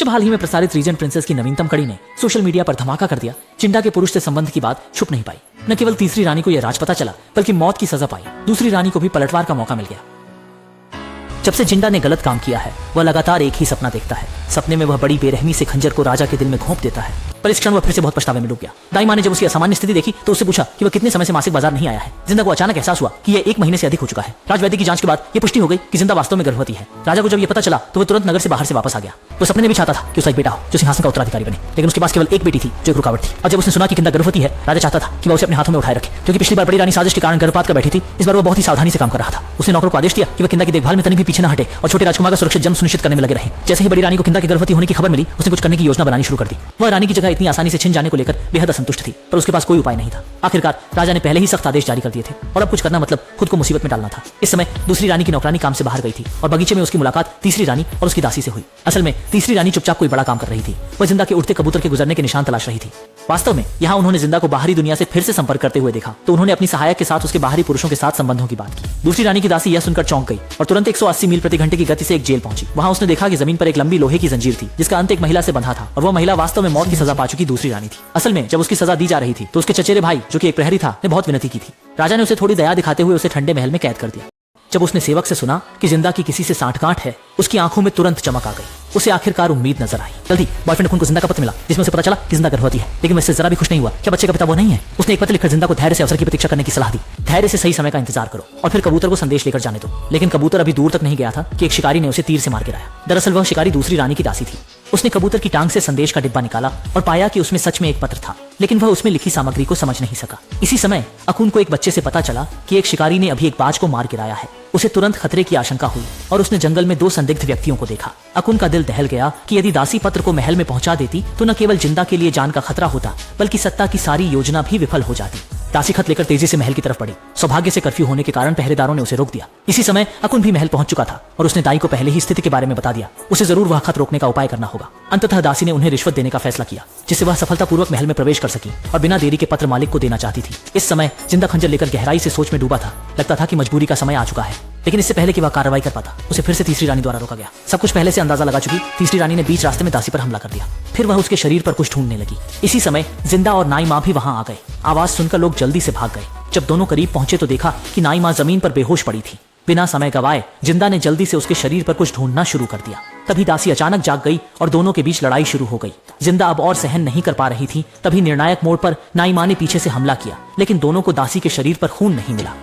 जब हाल ही में प्रसारित रीजेंट प्रिंसेस की नवीनतम कड़ी ने सोशल मीडिया पर धमाका कर दिया, जिंदा के पुरुष से संबंध की बात छुप नहीं पाई। न केवल तीसरी रानी को यह राज पता चला, बल्कि मौत की सजा पाई दूसरी रानी को भी पलटवार का मौका मिल गया। जब से जिंदा ने गलत काम किया है, वह लगातार एक ही सपना देखता है। सपने में वह बड़ी बेरहमी से खंजर को राजा के दिल में घोंप देता है, पर इस क्षण वह फिर से बहुत पछतावे में डूब गया। दाई माँ ने जब उसकी असामान्य स्थिति देखी तो उससे पूछा कि वह कितने समय से मासिक बाजार नहीं आया है। जिंदा को अचानक एहसास हुआ कि यह 1 महीने से अधिक हो चुका है। राजवैद्य की जांच के बाद यह पुष्टि हो गई कि जिंदा वास्तव में गर्भवती है। राजा को जब यह पता चला तो वह तुरंत नगर से बाहर से वापस आ गया। वो सपने में भी चाहता था कि उसका एक बेटा हो जो सिंहासन का उत्तराधिकारी बने, लेकिन उसके पास केवल एक बेटी थी जो एक रुकावट थी। और जब उसने सुना कि जिंदा गर्भवती है, राजा चाहता था कि वह उसे अपने हाथों में उठाए रखे, क्योंकि पिछली बार बड़ी रानी साजिश के कारण गर्भपात कर बैठी थी। इस बार वो बहुत ही सावधानी से काम कर रहा था। उसने नौकरों को आदेश दिया कि वह किंदा की देखभाल में तनिक भी पीछे न हटे और छोटे राजकुमार का सुरक्षित जन्म सुनिश्चित करने में लगे रहे। जैसे ही बड़ी रानी को किंदा की गर्भवती होने की खबर मिली, उसने कुछ करने की योजना बनानी शुरू कर दी। वह रानी की जगह इतनी आसानी से छिन जाने को लेकर बेहद असंतुष्ट थी, पर उसके पास कोई उपाय नहीं था। आखिरकार राजा ने पहले ही सख्त आदेश जारी कर दिए थे और अब कुछ करना मतलब खुद को मुसीबत में डालना था। इस समय दूसरी रानी की नौकरानी काम से बाहर गई थी और बगीचे में उसकी मुलाकात तीसरी रानी और उसकी दासी से हुई। असल में तीसरी रानी चुपचाप कोई बड़ा काम कर रही थी। वह जिंदा के उड़ते कबूतर के गुजरने के निशान तलाश रही थी। वास्तव में यहाँ उन्होंने जिंदा को बाहरी दुनिया से फिर से संपर्क करते हुए देखा तो उन्होंने अपनी सहायक के साथ उसके बाहरी पुरुषों के साथ संबंधों की बात की। दूसरी रानी की दासी यह सुनकर चौंक गई और तुरंत 180 मील प्रति घंटे की गति से एक जेल पहुंची। वहां उसने देखा कि जमीन पर एक लंबी लोहे की जंजीर थी जिसका अंत एक महिला से बंधा था और वह महिला वास्तव में मौत की सजा पा चुकी दूसरी रानी थी। असल में जब उसकी सजा दी जा रही थी तो उसके चचेरे भाई जो कि एक प्रहरी था ने बहुत विनती की थी। राजा ने उसे थोड़ी दया दिखाते हुए उसे ठंडे महल में कैद कर दिया। जब उसने सेवक से सुना कि जिंदा की किसी से सांठगांठ है, उसकी आंखों में तुरंत चमक आ गई। उसे आखिरकार उम्मीद नजर आई। जल्दी बॉयफ्रेंड खून को जिंदा का पत्र मिला जिसमें उसे पता चला कि जिंदा गर्भवती है, लेकिन वह इससे जरा भी खुश नहीं हुआ। क्या बच्चे का पिता वो नहीं है? उसने एक पत्र लिखकर जिंदा को धैर्य से अवसर की प्रतीक्षा करने की सलाह दी। धैर्य से सही समय का इंतजार करो और फिर कबूतर को संदेश लेकर जाने दो। लेकिन कबूतर अभी दूर तक नहीं गया था कि एक शिकारी ने उसे तीर से मार गिराया। दरअसल वह शिकारी दूसरी रानी की दासी थी। उसने कबूतर की टांग से संदेश का डिब्बा निकाला और पाया कि उसमें सच में एक पत्र था, लेकिन वह उसमें लिखी सामग्री को समझ नहीं सका। इसी समय अकुन को एक बच्चे से पता चला कि एक शिकारी ने अभी एक बाज को मार गिराया है। उसे तुरंत खतरे की आशंका हुई और उसने जंगल में 2 संदिग्ध व्यक्तियों को देखा। अकुन का दिल दहल गया कि यदि दासी पत्र को महल में पहुंचा देती तो न केवल जिंदा के लिए जान का खतरा होता, बल्कि सत्ता की सारी योजना भी विफल हो जाती। दासी खत लेकर तेजी से महल की तरफ बढ़ी। सौभाग्य से कर्फ्यू होने के कारण पहरेदारों ने उसे रोक दिया। इसी समय अकुन भी महल पहुंच चुका था और उसने दाई को पहले ही स्थिति के बारे में बता दिया। उसे जरूर वह खत रोकने का उपाय करना होगा। अंततः दासी ने उन्हें रिश्वत देने का फैसला किया जिससे वह सफलतापूर्वक महल में प्रवेश कर सकी और बिना देरी के पत्र मालिक को देना चाहती थी। इस समय जिंदा खंजर लेकर गहराई से सोच में डूबा था। लगता था कि मजबूरी का समय आ चुका है, लेकिन इससे पहले कि वह कार्रवाई कर पाता उसे फिर से तीसरी रानी द्वारा रोका गया। सब कुछ पहले से अंदाजा लगा चुकी तीसरी रानी ने बीच रास्ते में दासी पर हमला कर दिया। फिर वह उसके शरीर पर कुछ ढूंढने लगी। इसी समय जिंदा और नाई माँ भी वहां आ गए। आवाज सुनकर लोग जल्दी से भाग गए। जब दोनों करीब पहुंचे तो देखा कि नाई माँ जमीन पर बेहोश पड़ी थी। बिना समय गवाए जिंदा ने जल्दी से उसके शरीर पर कुछ ढूंढना शुरू कर दिया। तभी दासी अचानक जाग गई और दोनों के बीच लड़ाई शुरू हो गई। जिंदा अब और सहन नहीं कर पा रही थी। तभी निर्णायक मोड़ पर नाई माँ ने पीछे से हमला किया, लेकिन दोनों को दासी के शरीर पर खून नहीं मिला।